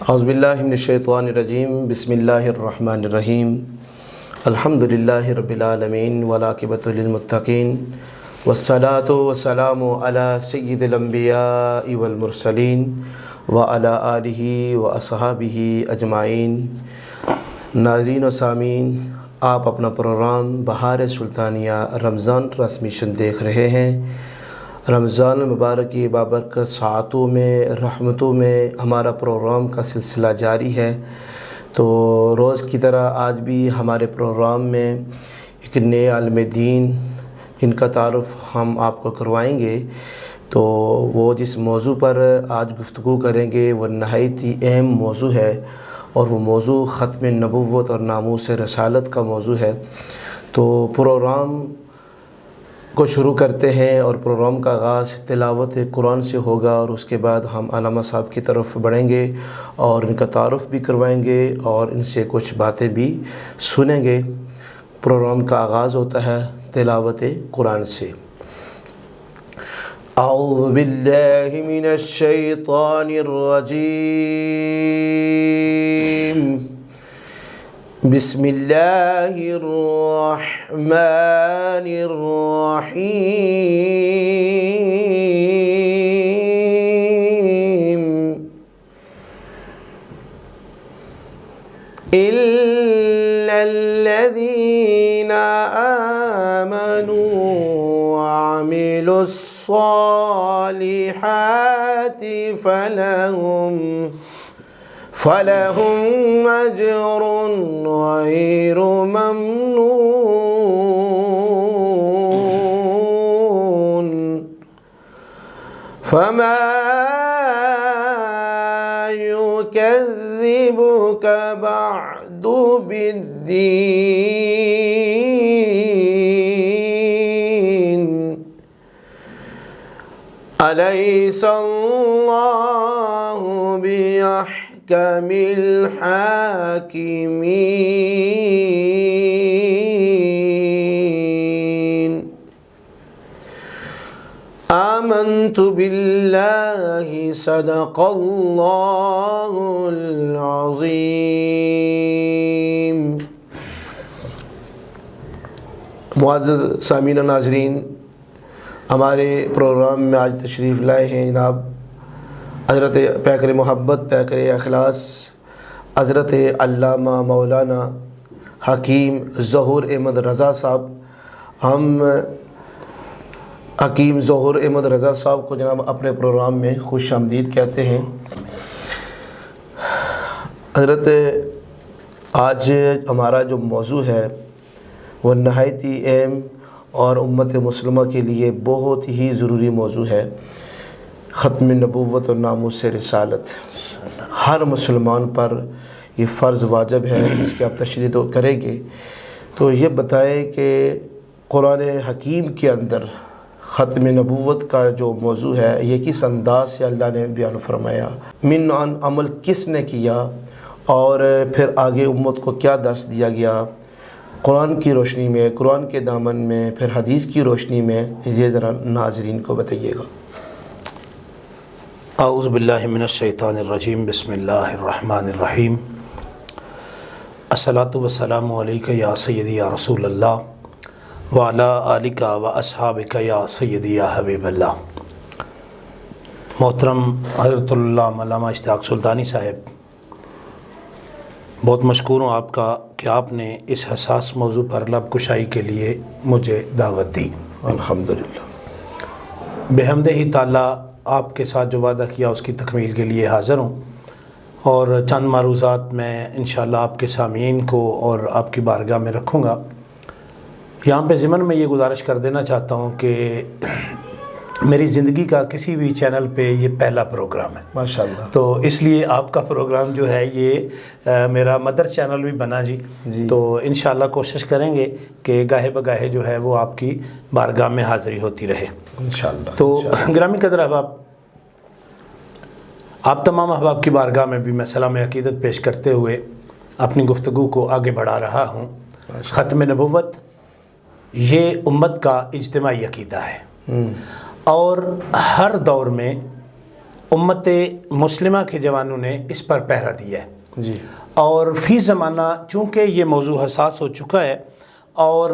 اعوذ باللہ من الشیطان الرجیم، بسم اللہ الرحمن الرحیم، الحمد للہ رب العالمین والعاقبۃ للمتقین، والصلاۃ والسلام علی سید الانبیاء والمرسلین وعلی آلہ واصحابہ اجمعین۔ ناظرین و سامعین، آپ اپنا پروگرام بہار سلطانیہ رمضان ٹرانسمیشن دیکھ رہے ہیں۔ رمضان المبارک کی بابرکت ساعتوں میں، رحمتوں میں ہمارا پروگرام کا سلسلہ جاری ہے۔ تو روز کی طرح آج بھی ہمارے پروگرام میں ایک نئے عالم دین جن کا تعارف ہم آپ کو کروائیں گے، تو وہ جس موضوع پر آج گفتگو کریں گے وہ نہایت ہی اہم موضوع ہے، اور وہ موضوع ختم نبوت اور ناموس رسالت کا موضوع ہے۔ تو پروگرام کو شروع کرتے ہیں، اور پروگرام کا آغاز تلاوت قرآن سے ہوگا، اور اس کے بعد ہم علامہ صاحب کی طرف بڑھیں گے اور ان کا تعارف بھی کروائیں گے اور ان سے کچھ باتیں بھی سنیں گے۔ پروگرام کا آغاز ہوتا ہے تلاوت قرآن سے۔ اعوذ باللہ من الشیطان الرجیم، بسم اللہ الرحمن الرحیم، الا الذین آمنوا وعملوا الصالحات فلهم أجر غير ممنون، فما يكذبك بعد بالدين، أليس الله بأحكم الحاكمين، آمنت بالله صدق الله العظيم۔ معزز سامعین و ناظرین، ہمارے پروگرام میں آج تشریف لائے ہیں جناب حضرت پیکر محبت، پیکر اخلاص، حضرت علامہ مولانا حکیم ظہور احمد رضا صاحب۔ ہم حکیم ظہور احمد رضا صاحب کو جناب اپنے پروگرام میں خوش آمدید کہتے ہیں۔ حضرت، آج ہمارا جو موضوع ہے وہ نہایت ہی اہم اور امت مسلمہ کے لیے بہت ہی ضروری موضوع ہے، ختم نبوت اور ناموس رسالت۔ ہر مسلمان پر یہ فرض واجب ہے، اس کی آپ تشریح تو کریں گے۔ تو یہ بتائیں کہ قرآن حکیم کے اندر ختم نبوت کا جو موضوع ہے یہ کس انداز سے اللہ نے بیان فرمایا، من عمل کس نے کیا، اور پھر آگے امت کو کیا درس دیا گیا قرآن کی روشنی میں، قرآن کے دامن میں، پھر حدیث کی روشنی میں، یہ ذرا ناظرین کو بتائیے گا۔ اعوذ باللہ من الشیطان الرجیم، بسم اللہ الرحمن الرحیم، الصلاۃ والسلام علیک یا سیدی یا رسول اللہ وعلی آلک و اصحابک یا سیدی یا حبیب اللہ۔ محترم حضرت اللہ علامہ اشتیاق سلطانی صاحب، بہت مشکور ہوں آپ کا کہ آپ نے اس حساس موضوع پر لب کشائی کے لیے مجھے دعوت دی۔ الحمدللہ۔ بحمدہ ہی تعالیٰ آپ کے ساتھ جو وعدہ کیا اس کی تکمیل کے لیے حاضر ہوں، اور چند معروضات میں انشاءاللہ آپ کے سامعین کو اور آپ کی بارگاہ میں رکھوں گا۔ یہاں پہ ضمن میں یہ گزارش کر دینا چاہتا ہوں کہ میری زندگی کا کسی بھی چینل پہ یہ پہلا پروگرام ہے ماشاءاللہ، تو اس لیے آپ کا پروگرام جو ہے یہ میرا مدر چینل بھی بنا جی۔ تو انشاءاللہ کوشش کریں گے کہ گاہے بگاہے جو ہے وہ آپ کی بارگاہ میں حاضری ہوتی رہے انشاءاللہ۔ تو گرامی قدر احباب، آپ تمام احباب کی بارگاہ میں بھی میں سلام عقیدت پیش کرتے ہوئے اپنی گفتگو کو آگے بڑھا رہا ہوں۔ ختم نبوت یہ امت کا اجتماعی عقیدہ ہے، اور ہر دور میں امت مسلمہ کے جوانوں نے اس پر پہرا دیا ہے جی، اور فی زمانہ چونکہ یہ موضوع حساس ہو چکا ہے اور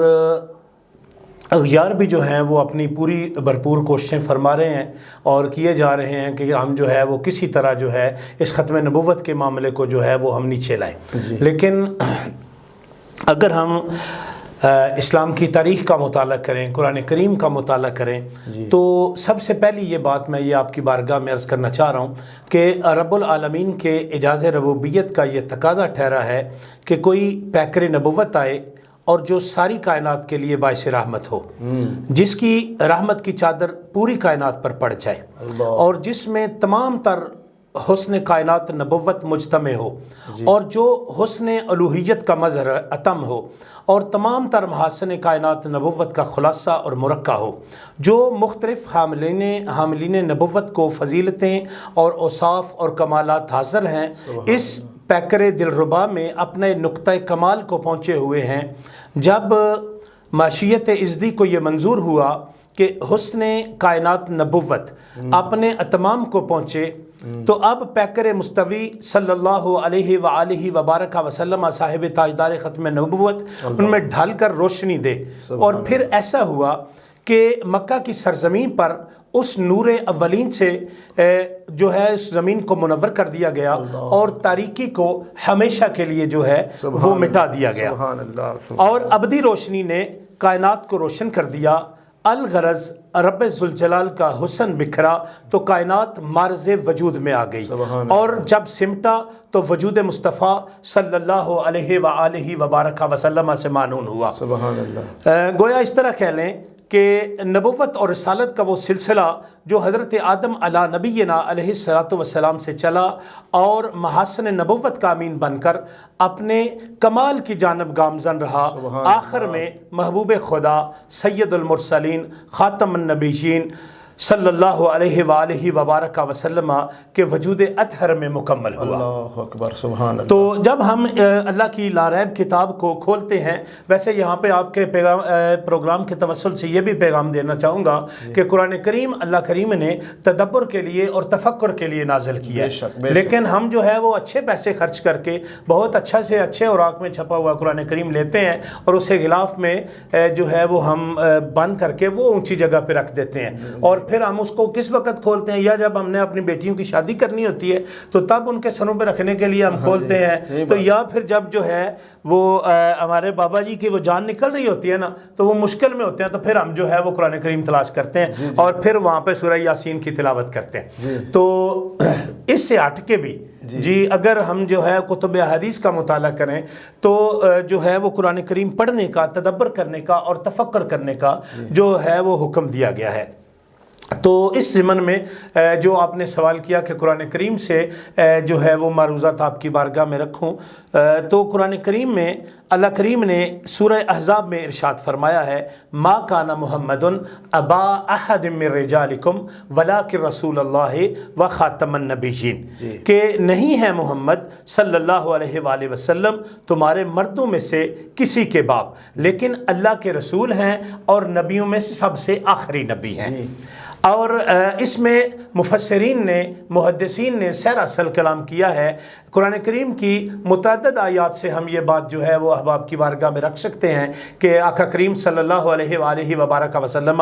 اغیار بھی جو ہیں وہ اپنی پوری بھرپور کوششیں فرما رہے ہیں اور کیے جا رہے ہیں کہ ہم جو ہے وہ کسی طرح جو ہے اس ختم نبوت کے معاملے کو جو ہے وہ ہم نیچے لائیں. لیکن اگر ہم اسلام کی تاریخ کا مطالعہ کریں، قرآن کریم کا مطالعہ کریں تو سب سے پہلی یہ بات میں یہ آپ کی بارگاہ میں عرض کرنا چاہ رہا ہوں کہ رب العالمین کے اعجاز ربوبیت کا یہ تقاضا ٹھہرا ہے کہ کوئی پیکر نبوت آئے اور جو ساری کائنات کے لیے باعث رحمت ہو، جس کی رحمت کی چادر پوری کائنات پر پڑ جائے اور جس میں تمام تر حسن کائنات نبوت مجتمع ہو اور جو حسن الوہیت کا مظہر اتم ہو اور تمام تر محاسن کائنات نبوت کا خلاصہ اور مرکہ ہو، جو مختلف حاملین نبوت کو فضیلتیں اور اوصاف اور کمالات حاصل ہیں، اس پیکر دلربا میں اپنے نقطہ کمال کو پہنچے ہوئے ہیں. جب معشیت ازدی کو یہ منظور ہوا کہ حسن کائنات نبوت اپنے اتمام کو پہنچے تو اب پیکر مستوی صلی اللہ علیہ وآلہ وبارک وسلم صاحب تاجدار ختم نبوت ان میں ڈھال کر روشنی دے. اور پھر ایسا ہوا کہ مکہ کی سرزمین پر اس نور اولین سے جو ہے اس زمین کو منور کر دیا گیا اور تاریکی کو ہمیشہ کے لیے جو ہے وہ مٹا دیا گیا اور ابدی روشنی نے کائنات کو روشن کر دیا. الغرض رب ذوالجلال کا حسن بکھرا تو کائنات معرض وجود میں آ گئی اور جب سمٹا تو وجود مصطفیٰ صلی اللہ علیہ وآلہ وبارک وسلم سے مانون ہوا. گویا اس طرح کہہ لیں کہ نبوت اور رسالت کا وہ سلسلہ جو حضرت آدم علی نبینا علیہ الصلوۃ والسلام سے چلا اور محاسن نبوت کا امین بن کر اپنے کمال کی جانب گامزن رہا، آخر میں محبوب خدا سید المرسلین خاتم النبیین صلی اللہ علیہ وآلہ وبارک وسلم کے وجود اطہر میں مکمل ہوا. اللہ اکبر، سبحان اللہ. تو جب ہم اللہ کی لاریب کتاب کو کھولتے ہیں، ویسے یہاں پہ آپ کے پروگرام کے توسل سے یہ بھی پیغام دینا چاہوں گا کہ قرآن کریم اللہ کریم نے تدبر کے لیے اور تفکر کے لیے نازل کیا ہے، لیکن ہم جو ہے وہ اچھے پیسے خرچ کر کے بہت اچھا سے اچھے اوراق میں چھپا ہوا قرآن کریم لیتے ہیں اور اسے غلاف میں جو ہے وہ ہم بند کر کے وہ اونچی جگہ پہ رکھ دیتے ہیں اور پھر ہم اس کو کس وقت کھولتے ہیں؟ یا جب ہم نے اپنی بیٹیوں کی شادی کرنی ہوتی ہے تو تب ان کے سروں پہ رکھنے کے لیے ہم کھولتے ہیں، تو یا پھر جب جو ہے وہ ہمارے بابا جی کی وہ جان نکل رہی ہوتی ہے نا تو وہ مشکل میں ہوتے ہیں تو پھر ہم جو ہے وہ قرآن کریم تلاش کرتے ہیں اور پھر وہاں پہ سورہ یاسین کی تلاوت کرتے ہیں. تو اس سے ہٹ کے بھی اگر ہم جو ہے کتب حدیث کا مطالعہ کریں تو جو ہے وہ قرآن کریم پڑھنے کا، تدبر کرنے کا اور تفکر کرنے کا جو ہے وہ حکم دیا گیا ہے. تو اس ضمن میں جو آپ نے سوال کیا کہ قرآن کریم سے جو ہے وہ معروضات آپ کی بارگاہ میں رکھوں، تو قرآن کریم میں اللہ کریم نے سورہ احزاب میں ارشاد فرمایا ہے ما کان محمد ابا احد من رجالکم ولکن رسول اللہ و خاتم النبیین، کہ نہیں ہے محمد صلی اللہ علیہ وآلہ وسلم تمہارے مردوں میں سے کسی کے باپ، لیکن اللہ کے رسول ہیں اور نبیوں میں سے سب سے آخری نبی ہیں. اور اس میں مفسرین نے، محدثین نے سیر اصل کلام کیا ہے. قرآن کریم کی متعدد آیات سے ہم یہ بات جو ہے وہ احباب کی بارگاہ میں رکھ سکتے ہیں کہ آقا کریم صلی اللہ علیہ وآلہ وبارک وسلم،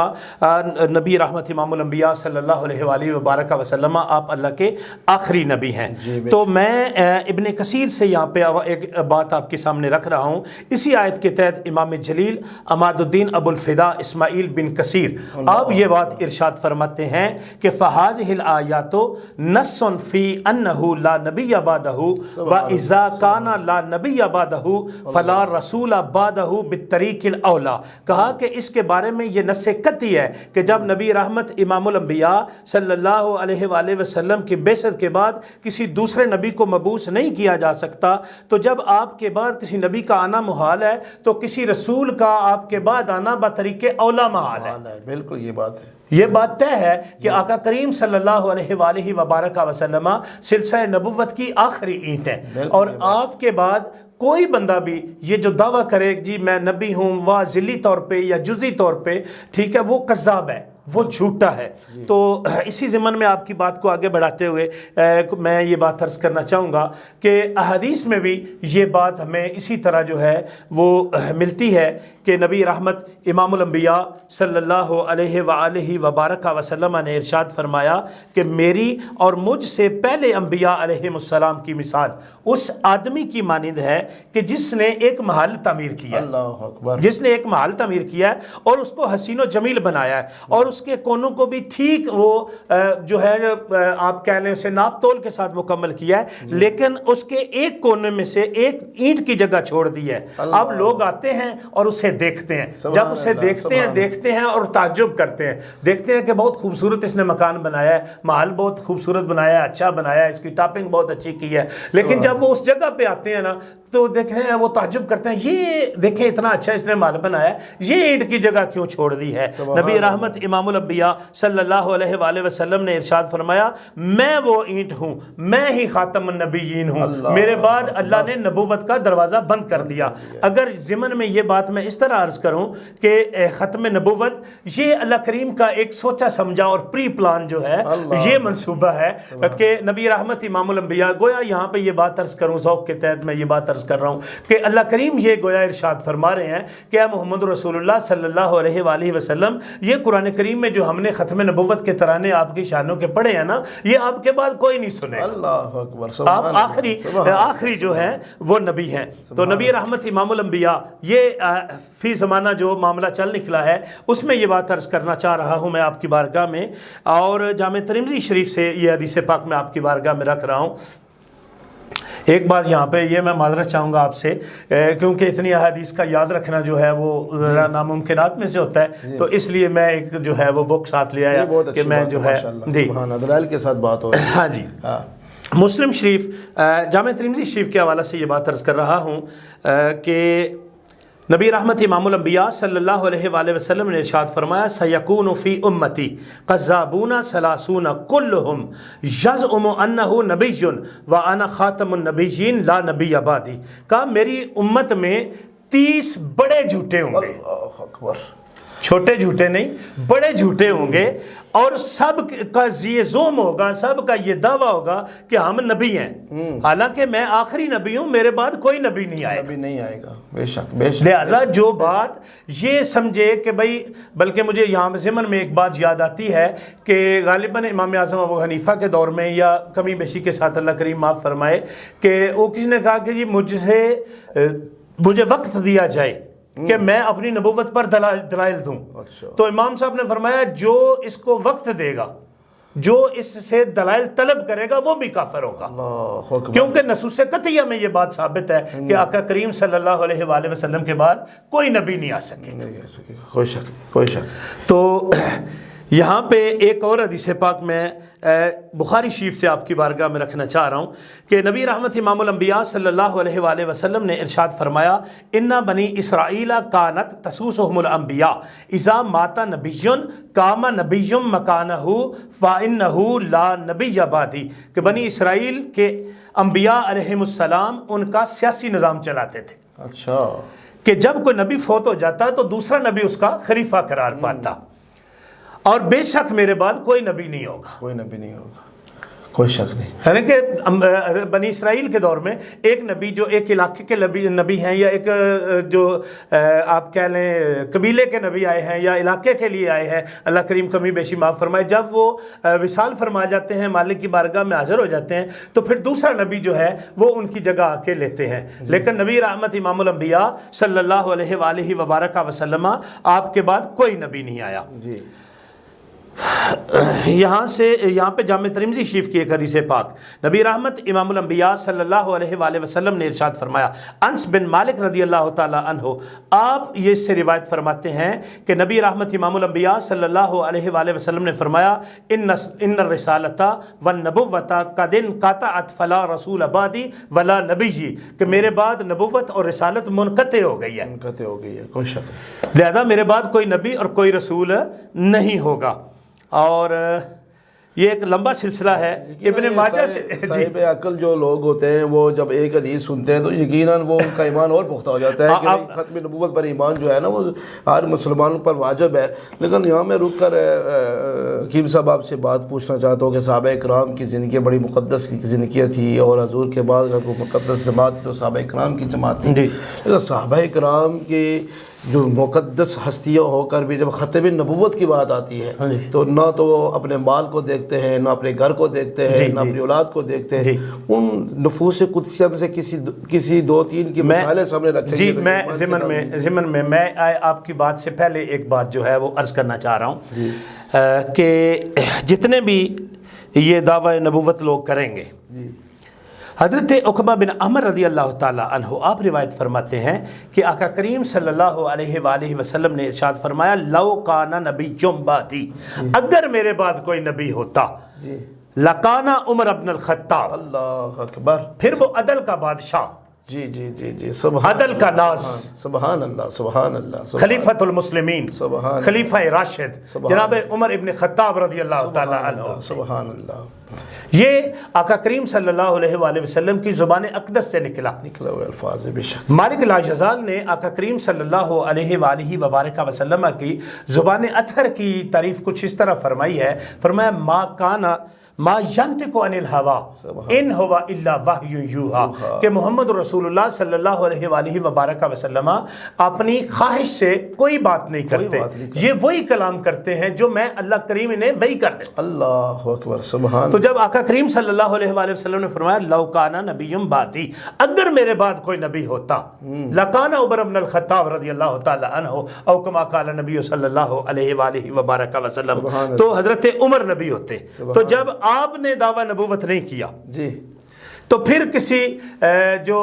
نبی رحمت امام الانبیاء صلی اللہ علیہ وآلہ وبارک وسلم، آپ اللہ کے آخری نبی ہیں. تو میں ابن کثیر سے یہاں پہ ایک بات آپ کے سامنے رکھ رہا ہوں. اسی آیت کے تحت امام جلیل عماد الدین ابو الفدا اسماعیل بن کثیر آپ یہ بات ارشاد فرماتے ہیں کہ فہذہ الآیات نص فی انہ لا نبی بعدہ و اذا کان لا نبی بعدہ فلا رسول بعدہ بالطریق الاولی. کہا کہ اس کے بارے میں یہ نص قطعی ہے کہ جب نبی رحمت امام الانبیاء صلی اللہ علیہ وآلہ وسلم کی بعثت کے بعد کسی دوسرے نبی کو مبعوث نہیں کیا جا سکتا، تو جب آپ کے بعد کسی نبی کا آنا محال ہے تو کسی رسول کا آپ کے بعد آنا بطریق اولی محال ہے. بالکل یہ بات ہے، یہ بات طے ہے کہ آقا کریم صلی اللہ علیہ وآلہ وبارک وسلم سلسلہ نبوت کی آخری اینٹ ہے، اور آپ کے بعد کوئی بندہ بھی یہ جو دعویٰ کرے جی میں نبی ہوں، وہ ذلی طور پہ یا جزئی طور پہ، ٹھیک ہے، وہ کذاب ہے، وہ جھوٹا ہے۔ تو اسی ضمن میں آپ کی بات کو آگے بڑھاتے ہوئے میں یہ بات عرض کرنا چاہوں گا کہ احادیث میں بھی یہ بات ہمیں اسی طرح جو ہے وہ ملتی ہے کہ نبی رحمت امام الانبیاء صلی اللہ علیہ وآلہ وبارک وسلم نے ارشاد فرمایا کہ میری اور مجھ سے پہلے انبیاء علیہ السلام کی مثال اس آدمی کی مانند ہے کہ جس نے ایک محل تعمیر کیا، اللہ اکبر، جس نے ایک محل تعمیر کیا ہے اور اس کو حسین و جمیل بنایا ہے اور اس کے کونوں کو بھی ٹھیک وہ جو ہے آپ کہہ لیں اسے ناپ تول کے ساتھ مکمل کیا ہے، لیکن اس کے ایک کونے میں سے ایک اینٹ کی جگہ چھوڑ دی ہے۔ اب لوگ آتے ہیں اور اسے دیکھتے ہیں، جب اسے دیکھتے ہیں اور تعجب کرتے ہیں، دیکھتے ہیں کہ بہت خوبصورت اس نے مکان بنایا ہے، محل بہت خوبصورت بنایا ہے، اچھا بنایا ہے، اس کی ٹاپنگ بہت اچھی کی ہے، لیکن جب وہ اس جگہ پہ آتے ہیں نا تو دیکھیں وہ تعجب کرتے ہیں، یہ دیکھیں اتنا اچھا اس نے محل بنایا ہے، یہ اینٹ کی جگہ کیوں چھوڑ دی ہے؟ نبی رحمت امام الانبیاء صلی اللہ علیہ وآلہ وسلم نے ارشاد فرمایا میں وہ اینٹ ہوں، میں ہی خاتم النبیین ہوں، میرے بعد اللہ نے نبوت کا دروازہ بند کر دیا۔ اگر ضمن میں یہ بات میں اس طرح عرض کروں کہ ختم نبوت یہ اللہ کریم کا ایک سوچا سمجھا اور پری پلان جو ہے یہ منصوبہ ہے کہ نبی رحمت امام الانبیاء، گویا یہاں پہ یہ بات عرض کروں ذوق کے تحت میں یہ بات عرض کر رہا ہوں کہ اللہ کریم یہ گویا ارشاد فرما رہے ہیں کہ اے محمد رسول اللہ صلی اللہ علیہ وآلہ وسلم، یہ قرآن کریم میں جو ہم نے ختم نبوت کے ترانے آپ کی شانوں کے پڑھے ہیں نا، یہ آپ کے بعد کوئی نہیں سنے، اللہ اکبر، آپ آخری جو ہیں وہ نبی ہیں۔ تو نبی رحمت امام الانبیاء یہ فی زمانہ جو معاملہ چل نکلا ہے اس میں یہ بات عرض کرنا چاہ رہا ہوں میں آپ کی بارگاہ میں، اور جامع ترمذی شریف سے یہ حدیث پاک میں آپ کی بارگاہ میں رکھ رہا ہوں۔ ایک بات یہاں پہ یہ میں معذرت چاہوں گا آپ سے، کیونکہ اتنی احادیث کا یاد رکھنا جو ہے وہ ذرا ناممکنات میں سے ہوتا ہے، تو اس لیے میں ایک جو ہے وہ بک ساتھ لے آیا کہ میں جو ہے دلائل کے ساتھ بات ہو رہی ہے۔ ہاں جی، مسلم شریف جامع ترمذی شریف کے حوالے سے یہ بات عرض کر رہا ہوں کہ نبی رحمت امام الانبیاء صلی اللہ علیہ وآلہ وسلم نے ارشاد فرمایا سیکون فی امتی قذابون ثلاثون کلہم یزعم انہ نبی وانا خاتم النبیین لا نبی بعدی، کہا میری امت میں 30 بڑے جھوٹے ہوں گے، اللہ اکبر، چھوٹے جھوٹے نہیں بڑے جھوٹے ہوں گے، اور سب کا یہ زوم ہوگا، سب کا یہ دعویٰ ہوگا کہ ہم نبی ہیں، حالانکہ میں آخری نبی ہوں، میرے بعد کوئی نبی نہیں آئے گا، نبی نہیں آئے گا، بے شک بے شک۔ لہٰذا جو بات یہ سمجھے کہ بھئی، بلکہ مجھے یہاں ضمن میں ایک بات یاد آتی ہے کہ غالباً امام اعظم ابو حنیفہ کے دور میں یا کمی بیشی کے ساتھ اللہ کریم معاف فرمائے کہ وہ کسی نے کہا کہ جی مجھے وقت دیا جائے کہ میں اپنی نبوت پر دلائل دوں، تو امام صاحب نے فرمایا جو اس کو وقت دے گا، جو اس سے دلائل طلب کرے گا وہ بھی کافر ہوگا، کیونکہ نصوص قطعیہ میں یہ بات ثابت ہے کہ آقا کریم صلی اللہ علیہ وآلہ وسلم کے بعد کوئی نبی نہیں آ سکے، کوئی شک۔ تو یہاں پہ ایک اور حدیث پاک میں بخاری شریف سے آپ کی بارگاہ میں رکھنا چاہ رہا ہوں کہ نبی رحمت امام الانبیاء صلی اللہ علیہ وآلہ وسلم نے ارشاد فرمایا اِنَّ بنی اسرائیل کانت تسوسهم الانبیاء اذا مات نبی قام نبی مکانہ فإنہ لا نبی بعدی، کہ بنی اسرائیل کے انبیاء علیہم السلام ان کا سیاسی نظام چلاتے تھے، اچھا، کہ جب کوئی نبی فوت ہو جاتا تو دوسرا نبی اس کا خلیفہ قرار پاتا، اور بے شک میرے بعد کوئی نبی نہیں ہوگا، کوئی نبی نہیں ہوگا، کوئی شک نہیں۔ یعنی کہ بنی اسرائیل کے دور میں ایک نبی جو ایک علاقے کے نبی ہیں، یا ایک جو آپ کہہ لیں قبیلے کے نبی آئے ہیں یا علاقے کے لیے آئے ہیں، اللہ کریم کمی بیشی معاف فرمائے، جب وہ وصال فرما جاتے ہیں، مالک کی بارگاہ میں حاضر ہو جاتے ہیں، تو پھر دوسرا نبی جو ہے وہ ان کی جگہ آ کے لیتے ہیں، لیکن نبی رحمت امام الانبیاء صلی اللہ علیہ وآلہ وبارک وسلم آپ کے بعد کوئی نبی نہیں آیا۔ جی، یہاں پہ جامع ترمذی شریف کی ایک حدیث پاک نبی رحمت امام الانبیاء صلی اللہ علیہ وآلہ وسلم نے ارشاد فرمایا، انس بن مالک رضی اللہ تعالی عنہ آپ یہ اس سے روایت فرماتے ہیں کہ نبی رحمت امام الانبیاء صلی اللہ علیہ وآلہ وسلم نے فرمایا ان الرسالۃ والنبوۃ قد انقطعت فلا رسول بعدی ولا نبی، کہ میرے بعد نبوت اور رسالت منقطع ہو گئی ہے، کوئی شک، لہذا میرے بعد کوئی نبی اور کوئی رسول نہیں ہوگا۔ اور یہ ایک لمبا سلسلہ ہے ابن ماجہ سے. صاحب عقل جو لوگ ہوتے ہیں وہ جب ایک حدیث سنتے ہیں تو یقیناً وہ ان کا ایمان اور پختہ ہو جاتا ہے کہ ختم نبوت پر ایمان جو ہے نا وہ ہر مسلمانوں پر واجب ہے. لیکن یہاں میں رک کر حکیم صاحب آپ سے بات پوچھنا چاہتا ہوں کہ صحابہ کرام کی زندگی بڑی مقدس کی زندگی تھی اور حضور کے بعد اگر کوئی مقدس جماعت تو صحابہ کرام کی جماعت تھی. لیکن صحابہ کرام کی جو مقدس ہستیاں ہو کر بھی جب ختم نبوت کی بات آتی ہے تو نہ تو وہ اپنے مال کو دیکھتے ہیں، نہ اپنے گھر کو دیکھتے ہیں، نہ اپنی اولاد کو دیکھتے ہیں. ان نفوس قدسیہ میں سے کسی دو تین کی مثالیں سامنے رکھیں. جی میں ضمن میں میں آپ کی بات سے پہلے ایک بات جو ہے وہ عرض کرنا چاہ رہا ہوں کہ جتنے بھی یہ دعوی نبوت لوگ کریں گے، حضرت عقبہ بن عمر رضی اللہ تعالی عنہ آپ روایت فرماتے ہیں کہ آقا کریم صلی اللہ علیہ وآلہ وسلم نے ارشاد فرمایا لو کان نبی بعدی، اگر میرے بعد کوئی نبی ہوتا لکانا عمر ابن الخطاب. اللہ اکبر. پھر وہ عدل کا بادشاہ، جی جی جی جی سبحان عدل کا ناز، سبحان اللہ سبحان اللہ، خلیفۃ المسلمین، خلیفہ راشد جناب عمر ابن خطاب رضی اللہ تعالی عنہ. سبحان اللہ. یہ آقا کریم صلی اللہ علیہ وآلہ وسلم کی زبان اقدس سے نکلا ہوئے الفاظ بے شک. مالک لاجزال نے آقا کریم صلی اللہ علیہ وآلہ وبارک وسلم کی زبان اطہر کی تعریف کچھ اس طرح فرمائی ہے. فرمایا ما کانا ما ینطق عن الہوا ان ہوا الا وحی یوحا، کہ محمد رسول اللہ صلی اللہ علیہ وآلہ وبارک وسلم اپنی خواہش سے کوئی بات نہیں کرتے، یہ وہی کلام کرتے ہیں جو میں اللہ کریم انہیں وہی کر دیں. اللہ اکبر سبحان. تو جب آقا کریم صلی اللہ علیہ وآلہ وسلم نے فرمایا لو کانا نبی بعدی، اگر میرے بعد کوئی نبی ہوتا لکانا عمر بن الخطاب رضی اللہ تعالی عنہ او کما قال نبی صلی اللہ علیہ وآلہ وبارک وسلم، تو حضرت عمر نبی ہوتے. تو جب آپ نے دعویٰ نبوت نہیں کیا جی تو پھر کسی جو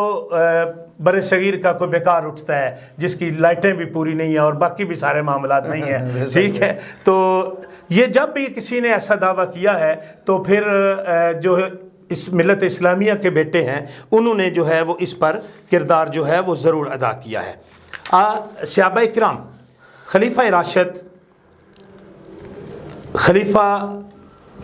بر صغیر کا کوئی بیکار اٹھتا ہے جس کی لائٹیں بھی پوری نہیں ہیں اور باقی بھی سارے معاملات نہیں ہیں، ٹھیک ہے، تو یہ جب بھی کسی نے ایسا دعویٰ کیا ہے تو پھر جو اس ملت اسلامیہ کے بیٹے ہیں انہوں نے جو ہے وہ اس پر کردار جو ہے وہ ضرور ادا کیا ہے. صحابہ کرام، خلیفہ راشد، خلیفہ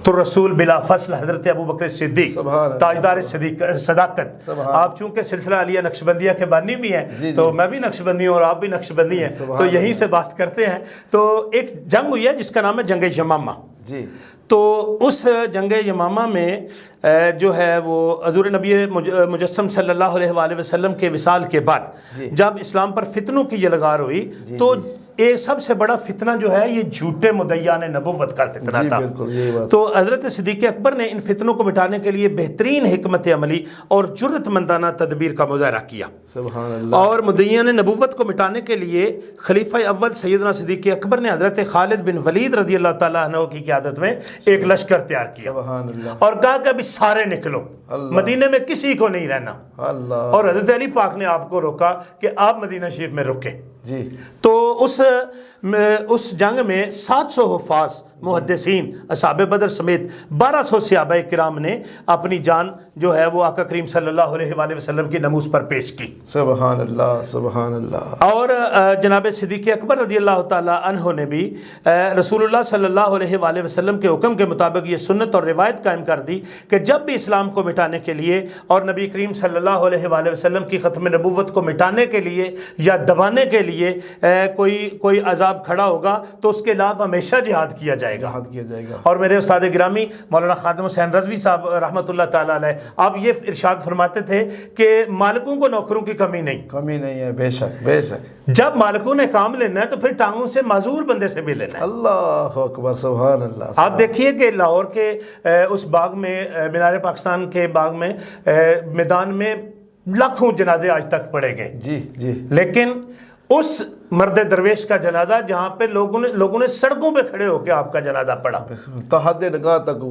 تو رسول بلا فصل حضرت ابو بکر صدیق تاجدار صداقت، آپ چونکہ سلسلہ علیہ نقشبندیہ کے بانی بھی ہیں تو میں بھی نقشبندی ہوں اور آپ بھی نقشبندی ہیں تو یہیں سے بات کرتے ہیں. تو ایک جنگ ہوئی ہے جس کا نام ہے جنگ یمامہ. جی تو اس جنگ یمامہ میں جو ہے وہ حضور نبی مجسم صلی اللہ علیہ وآلہ وسلم کے وصال کے بعد جب اسلام پر فتنوں کی یلغار ہوئی تو ایک سب سے بڑا فتنہ جو ہے یہ جھوٹے مدعیان نبوت کا فتنہ تھا. تو حضرت صدیق اکبر نے ان فتنوں کو مٹانے کے لیے بہترین حکمت عملی اور جرت مندانہ تدبیر کا مظاہرہ کیا. سبحان اللہ. اور مدعیان نبوت کو مٹانے کے لیے خلیفہ اول سیدنا صدیق اکبر نے حضرت خالد بن ولید رضی اللہ تعالیٰ عنہ کی قیادت میں ایک لشکر تیار کیا اور کہا کہ ابھی سارے نکلو، مدینے میں کسی کو نہیں رہنا. اور حضرت علی پاک نے آپ کو روکا کہ آپ مدینہ شریف میں رکیں. جی تو اس جنگ میں 700 حفاظ محدثین اصحاب بدر سمیت 1200 صحابہ کرام نے اپنی جان جو ہے وہ آقا کریم صلی اللہ علیہ وآلہ وسلم کی نموز پر پیش کی. سبحان اللہ سبحان اللہ. اور جناب صدیق اکبر رضی اللہ تعالی عنہ نے بھی رسول اللہ صلی اللہ علیہ وآلہ وسلم کے حکم کے مطابق یہ سنت اور روایت قائم کر دی کہ جب بھی اسلام کو مٹانے کے لیے اور نبی کریم صلی اللہ علیہ وآلہ وسلم کی ختم نبوت کو مٹانے کے لیے یا دبانے کے لیے کوئی عذاب کھڑا ہوگا تو اس کے خلاف ہمیشہ جہاد کیا جائے گا. اور میرے استاد گرامی مولانا خادم حسین رضوی صاحب رحمۃ اللہ تعالیٰ علیہ، آپ یہ ارشاد فرماتے تھے کہ مالکوں کو نوکروں کی کمی نہیں ہے. بے شک بے شک. جب مالکوں نے کام لینا ہے تو پھر ٹانگوں سے معذور بندے سے بھی لینا ہے. اللہ اکبر سبحان اللہ. آپ دیکھیے کہ لاہور کے اس باغ میں، مینار پاکستان کے باغ میں، میدان میں لاکھوں جنازے آج تک پڑے گئے. جی جی. لیکن اس مرد درویش کا جنازہ جہاں پہ لوگوں نے سڑکوں پہ کھڑے ہو کے آپ کا جنازہ پڑھا، تحت نگاہ تک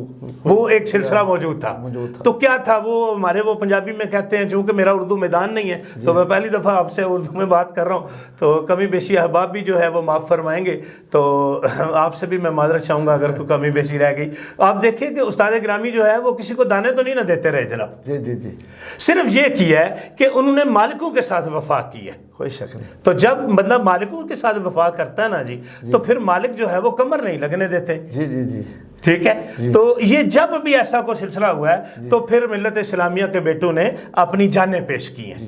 وہ ایک سلسلہ موجود تھا. تو کیا تھا وہ ہمارے وہ پنجابی میں کہتے ہیں، چونکہ میرا اردو میدان نہیں ہے تو میں پہلی دفعہ آپ سے اردو میں بات کر رہا ہوں تو کمی بیشی احباب بھی جو ہے وہ معاف فرمائیں گے. تو آپ سے بھی میں معذرت چاہوں گا اگر کوئی کمی بیشی رہ گئی. آپ دیکھیں کہ استاد گرامی جو ہے وہ کسی کو دانے تو نہیں نہ دیتے رہے جناب. جی جی جی. صرف یہ کیا ہے کہ انہوں نے مالکوں کے ساتھ وفا کی ہے. کوئی شک نہیں. تو جب بندہ مالکوں کے ساتھ وفا کرتا ہے نا جی تو پھر مالک جو ہے وہ کمر نہیں لگنے دیتے. جی جی جی. ٹھیک ہے. تو یہ جب بھی ایسا کوئی سلسلہ ہوا ہے تو پھر ملت اسلامیہ کے بیٹوں نے اپنی جانیں پیش کی ہیں.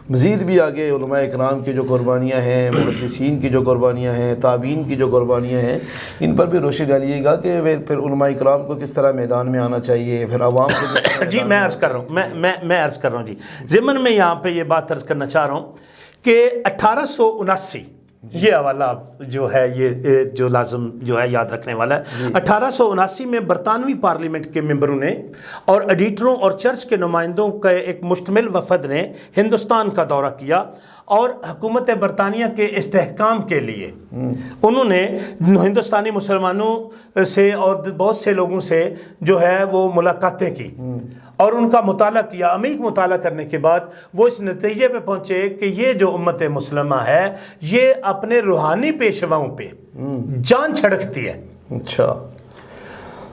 مزید بھی آگے علماء اکرام کی جو قربانیاں ہیں، محدثین کی جو قربانیاں ہیں، تابعین کی جو قربانیاں ہیں، ان پر بھی روشنی ڈالیے گا کہ پھر علماء اکرام کو کس طرح میدان میں آنا چاہیے، پھر عوام کو جی میں عرض کر رہا ہوں، میں عرض کر رہا ہوں جی. ضمن میں یہاں پہ یہ بات عرض کرنا چاہ رہا ہوں کہ 1879 یہ حوالہ جو ہے، یہ جو لازم جو ہے یاد رکھنے والا ہے. 1879 میں برطانوی پارلیمنٹ کے ممبروں نے اور ایڈیٹروں اور چرچ کے نمائندوں کا ایک مشتمل وفد نے ہندوستان کا دورہ کیا اور حکومت برطانیہ کے استحکام کے لیے انہوں نے ہندوستانی مسلمانوں سے اور بہت سے لوگوں سے جو ہے وہ ملاقاتیں کی اور ان کا مطالعہ کیا. عمیق مطالعہ کرنے کے بعد وہ اس نتیجے پہ پہنچے کہ یہ جو امت مسلمہ ہے یہ اپنے روحانی پیشواؤں پہ جان چھڑکتی ہے. اچھا.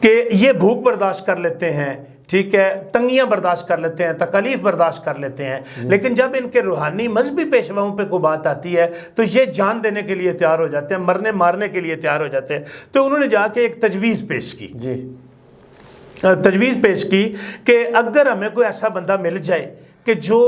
کہ یہ بھوک برداشت کر لیتے ہیں، ٹھیک ہے، تنگیاں برداشت کر لیتے ہیں، تکالیف برداشت کر لیتے ہیں، لیکن جب ان کے روحانی مذہبی پیشواؤں پہ کوئی بات آتی ہے تو یہ جان دینے کے لیے تیار ہو جاتے ہیں، مرنے مارنے کے لیے تیار ہو جاتے ہیں. تو انہوں نے جا کے ایک تجویز پیش کی. تجویز پیش کی کہ اگر ہمیں کوئی ایسا بندہ مل جائے کہ جو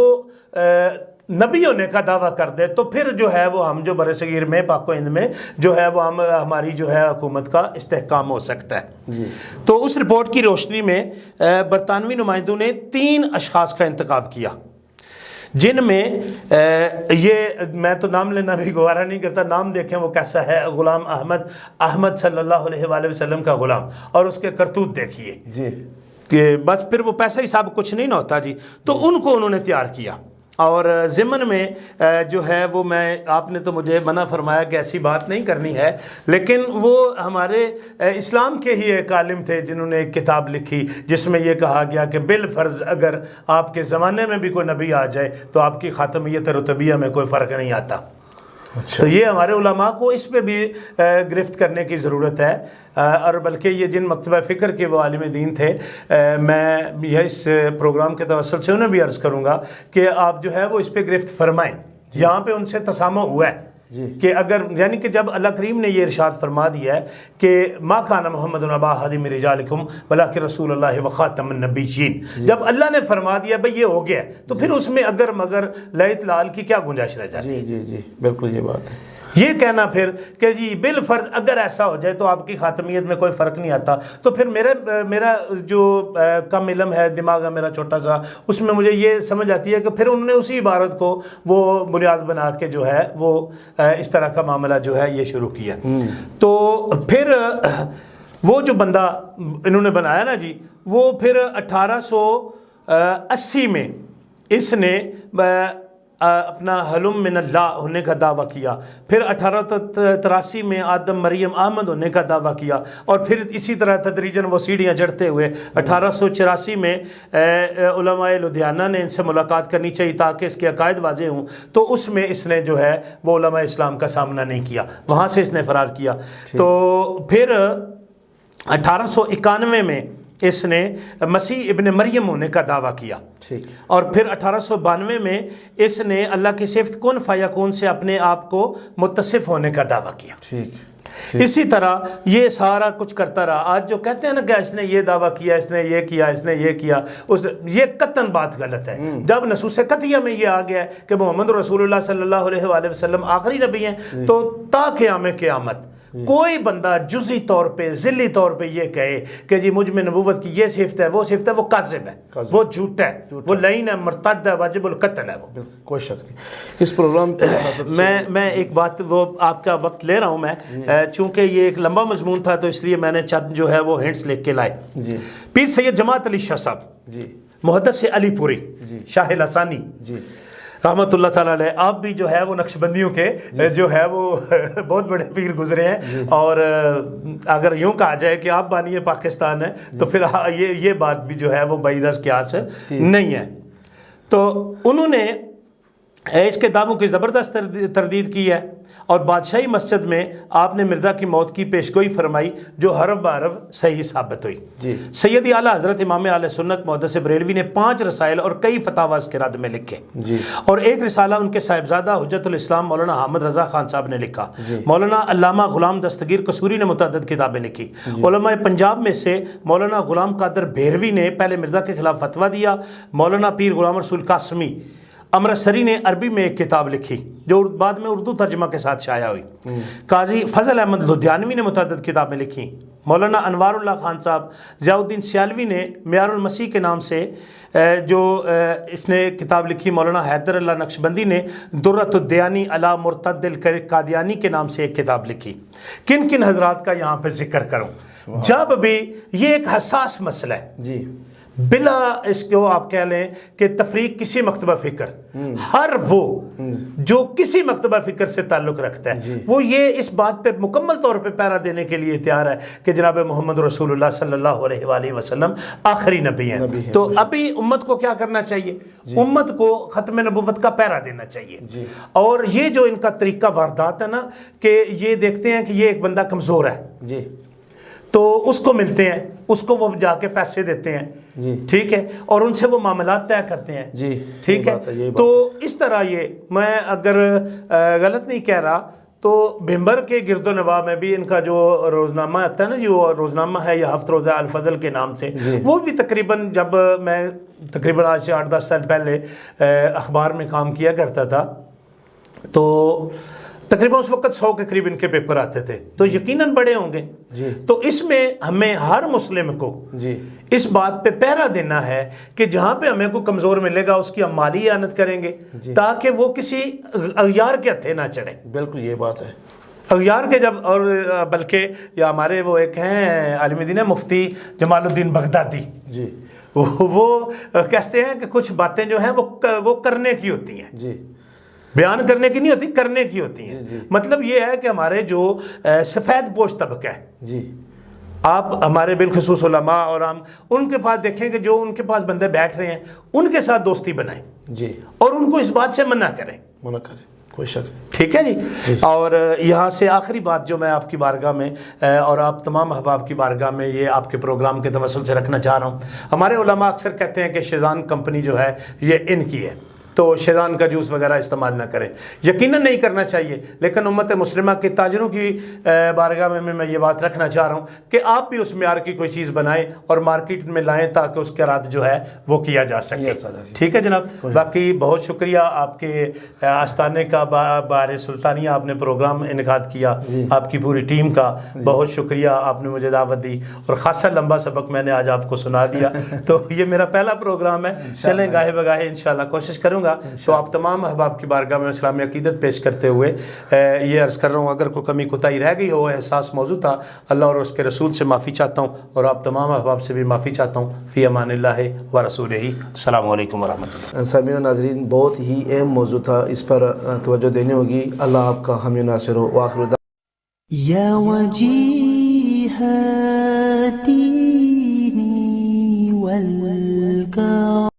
نبی ہونے کا دعویٰ کر دے تو پھر جو ہے وہ ہم جو برصغیر میں پاک و ہند میں جو ہے وہ ہماری جو ہے حکومت کا استحکام ہو سکتا ہے. تو اس رپورٹ کی روشنی میں برطانوی نمائندوں نے 3 اشخاص کا انتخاب کیا جن میں یہ میں تو نام لینا بھی گوارا نہیں کرتا. نام دیکھیں وہ کیسا ہے، غلام احمد صلی اللہ علیہ وآلہ وسلم کا غلام، اور اس کے کرتوت دیکھیے کہ بس پھر وہ پیسہ حساب کچھ نہیں نہ ہوتا جی. تو ان کو انہوں نے تیار کیا اور ضمن میں جو ہے وہ آپ نے تو مجھے منع فرمایا کہ ایسی بات نہیں کرنی ہے، لیکن وہ ہمارے اسلام کے ہی ایک عالم تھے جنہوں نے ایک کتاب لکھی جس میں یہ کہا گیا کہ بالفرض اگر آپ کے زمانے میں بھی کوئی نبی آ جائے تو آپ کی خاتمیت رتبیہ میں کوئی فرق نہیں آتا. تو یہ ہمارے علماء کو اس پہ بھی گرفت کرنے کی ضرورت ہے. اور بلکہ یہ جن مکتبہ فکر کے وہ عالم دین تھے، میں یہ اس پروگرام کے توسط سے انہیں بھی عرض کروں گا کہ آپ جو ہے وہ اس پہ گرفت فرمائیں. یہاں پہ ان سے تسامح ہوا ہے کہ اگر یعنی کہ جب اللہ کریم نے یہ ارشاد فرما دیا ہے کہ ما کان محمد ابا احد من رجالکم ولکن رسول اللہ وخاتم النبیین، جب اللہ نے فرما دیا بھئی یہ ہو گیا تو پھر اس میں اگر مگر لعت لال کی کیا گنجائش رہ جاتی ہے. جی بالکل یہ بات ہے. یہ کہنا پھر کہ جی بالفرض اگر ایسا ہو جائے تو آپ کی خاتمیت میں کوئی فرق نہیں آتا، تو پھر میرا جو کم علم ہے، دماغ ہے میرا چھوٹا سا، اس میں مجھے یہ سمجھ آتی ہے کہ پھر انہوں نے اسی عبارت کو وہ بنیاد بنا کے جو ہے وہ اس طرح کا معاملہ جو ہے یہ شروع کیا. تو پھر وہ جو بندہ انہوں نے بنایا نا جی، وہ پھر 1880 میں اس نے اپنا حلم من اللہ ہونے کا دعویٰ کیا. پھر 1883 میں آدم مریم احمد ہونے کا دعویٰ کیا، اور پھر اسی طرح تدریجاً وہ سیڑھیاں چڑھتے ہوئے 1884 میں علماء لدھیانہ نے ان سے ملاقات کرنی چاہیے تاکہ اس کے عقائد واضح ہوں، تو اس میں اس نے جو ہے وہ علماء اسلام کا سامنا نہیں کیا، وہاں سے اس نے فرار کیا. تو پھر 1891 میں اس نے مسیح ابن مریم ہونے کا دعویٰ کیا، اور پھر 1892 میں اس نے اللہ کی صفت کن فیکون سے اپنے آپ کو متصف ہونے کا دعویٰ کیا. اسی طرح یہ سارا کچھ کرتا رہا. آج جو کہتے ہیں نا کہ اس نے یہ دعویٰ کیا، اس نے یہ کیا، اس نے یہ کیا، یہ قطعاً بات غلط ہے. جب نصوص قطعیہ میں یہ آ گیا ہے کہ محمد رسول اللہ صلی اللہ علیہ وآلہ وسلم آخری نبی ہیں، تو تا قیام قیامت کوئی بندہ جزئی طور پہ ذلی طور پہ یہ کہے کہ جی مجھ میں نبوت کی یہ صفت ہے، وہ صفت ہے، وہ کاذب ہے، وہ جھوٹا ہے، وہ لعین ہے، مرتد ہے، واجب القتل ہے. وہ کوئی شک نہیں. اس پروگرام میں ایک بات، وہ آپ کا وقت لے رہا ہوں میں، چونکہ یہ ایک لمبا مضمون تھا تو اس لیے میں نے چند جو ہے وہ ہنٹس لکھ کے لائے. پیر سید جماعت علی شاہ صاحب، محدث علی پوری، شاہ لسانی رحمۃ اللہ تعالیٰ علیہ، آپ بھی جو ہے وہ نقشبندیوں کے جو ہے وہ بہت بڑے پیر گزرے ہیں، اور اگر یوں کہا جائے کہ آپ بانی پاکستان ہے تو پھر یہ بات بھی جو ہے وہ بعید از قیاس نہیں ہے. تو انہوں نے اس کے دعووں کی زبردست تردید کی ہے. اور بادشاہی مسجد میں آپ نے مرزا کی موت کی پیشگوئی فرمائی جو حرف بحرف صحیح ثابت ہوئی۔ جی سیدی اعلیٰ حضرت امام اہل سنت محدث بریلوی نے 5 رسائل اور کئی فتاویٰ اس کے رد میں لکھے، جی اور ایک رسالہ ان کے صاحبزادہ حجت الاسلام مولانا حامد رضا خان صاحب نے لکھا۔ مولانا علامہ غلام دستگیر قصوری نے متعدد کتابیں لکھی۔ علماء پنجاب میں سے مولانا غلام قادر بھیروی نے پہلے مرزا کے خلاف فتویٰ دیا۔ مولانا پیر غلام رسول قاسمی امرتسری نے عربی میں ایک کتاب لکھی جو بعد میں اردو ترجمہ کے ساتھ شائع ہوئی۔ قاضی فضل احمد لدھیانوی نے متعدد کتابیں لکھی۔ مولانا انوار اللہ خان صاحب ضیاء الدین سیالوی نے معیار المسیح کے نام سے جو اس نے کتاب لکھی۔ مولانا حیدر اللہ نقشبندی نے درۃ الدیانی علی مرتد القادیانی کے نام سے ایک کتاب لکھی۔ کن کن حضرات کا یہاں پہ ذکر کروں؟ جب بھی یہ ایک حساس مسئلہ ہے، جی بلا اس کو آپ کہہ لیں کہ تفریق کسی مکتبہ فکر، ہر وہ جو کسی مکتبہ فکر سے تعلق رکھتا ہے وہ یہ اس بات پہ مکمل طور پہ پیرا دینے کے لیے تیار ہے کہ جناب محمد رسول اللہ صلی اللہ علیہ وآلہ وسلم آخری نبی ہیں۔ تو ابھی امت کو کیا کرنا چاہیے؟ امت کو ختم نبوت کا پیرا دینا چاہیے۔ اور یہ جو ان کا طریقہ واردات ہے نا کہ یہ دیکھتے ہیں کہ یہ ایک بندہ کمزور ہے جی تو اس کو ملتے ہیں، اس کو وہ جا کے پیسے دیتے ہیں، ٹھیک ہے، اور ان سے وہ معاملات طے کرتے ہیں، جی ٹھیک ہے۔ تو اس طرح یہ میں اگر غلط نہیں کہہ رہا تو بھمبر کے گرد و نواح میں بھی ان کا جو روزنامہ آتا ہے نا، جو روزنامہ ہے یہ ہفت روزہ الفضل کے نام سے، وہ بھی تقریباً جب میں تقریباً آج سے 8-10 سال پہلے اخبار میں کام کیا کرتا تھا تو تقریباً اس وقت 100 کے قریب ان کے پیپر آتے تھے، تو یقیناً بڑے ہوں گے۔ تو اس میں ہمیں ہر مسلم کو اس بات پہ پہرا دینا ہے کہ جہاں پہ ہمیں کوئی کمزور ملے گا اس کی ہم مالی اعانت کریں گے تاکہ وہ کسی اغیار کے ہتھے نہ چڑھے۔ بالکل یہ بات ہے، اغیار کے جب، اور بلکہ یا ہمارے وہ ایک ہیں عالم دین مفتی جمال الدین بغدادی، جی وہ کہتے ہیں کہ کچھ باتیں جو ہیں وہ کرنے کی ہوتی ہیں، جی بیان کرنے کی نہیں ہوتی، کرنے کی ہوتی ہیں۔ مطلب یہ ہے کہ ہمارے جو سفید پوش طبقہ ہے، جی آپ ہمارے بالخصوص علماء اور ہم ان کے پاس دیکھیں کہ جو ان کے پاس بندے بیٹھ رہے ہیں ان کے ساتھ دوستی بنائیں جی اور ان کو اس بات سے منع کریں، منع کریں، کوئی شک نہیں۔ ٹھیک ہے جی۔ اور یہاں سے آخری بات جو میں آپ کی بارگاہ میں اور آپ تمام احباب کی بارگاہ میں یہ آپ کے پروگرام کے توسل سے رکھنا چاہ رہا ہوں، ہمارے علماء اکثر کہتے ہیں کہ شیزان کمپنی جو ہے یہ ان کی ہے تو شیزان کا جوس وغیرہ استعمال نہ کریں، یقیناً نہیں کرنا چاہیے، لیکن امت مسلمہ کے تاجروں کی بارگاہ میں یہ بات رکھنا چاہ رہا ہوں کہ آپ بھی اس معیار کی کوئی چیز بنائیں اور مارکیٹ میں لائیں تاکہ اس کا رد جو ہے وہ کیا جا سکے۔ ٹھیک ہے جناب، باقی بہت شکریہ آپ کے آستانے کا، بار سلطانیہ آپ نے پروگرام انعقاد کیا، آپ کی پوری ٹیم کا بہت شکریہ، آپ نے مجھے دعوت دی اور خاصا لمبا سبق میں نے آج آپ کو سنا دیا، تو یہ میرا پہلا پروگرام ہے، چلیں گاہے بگاہے انشاءاللہ کوشش کروں گا۔ تو آپ تمام احباب کی بارگاہ میں اسلامی عقیدت پیش کرتے ہوئے یہ عرض کر رہا ہوں اگر کوئی کمی کوتاہی رہ گئی ہو، احساس موضوع تھا، اللہ اور اس کے رسول سے معافی چاہتا ہوں اور آپ تمام احباب سے بھی معافی چاہتا ہوں۔ فی امان اللہ و رسولہ، السلام علیکم ورحمۃ اللہ۔ سامعین و ناظرین، بہت ہی اہم موضوع تھا، اس پر توجہ دینے ہوگی۔ اللہ آپ کا حامی و ناصر ہو۔ وآخر دعوانا یا وجیہتی والکرم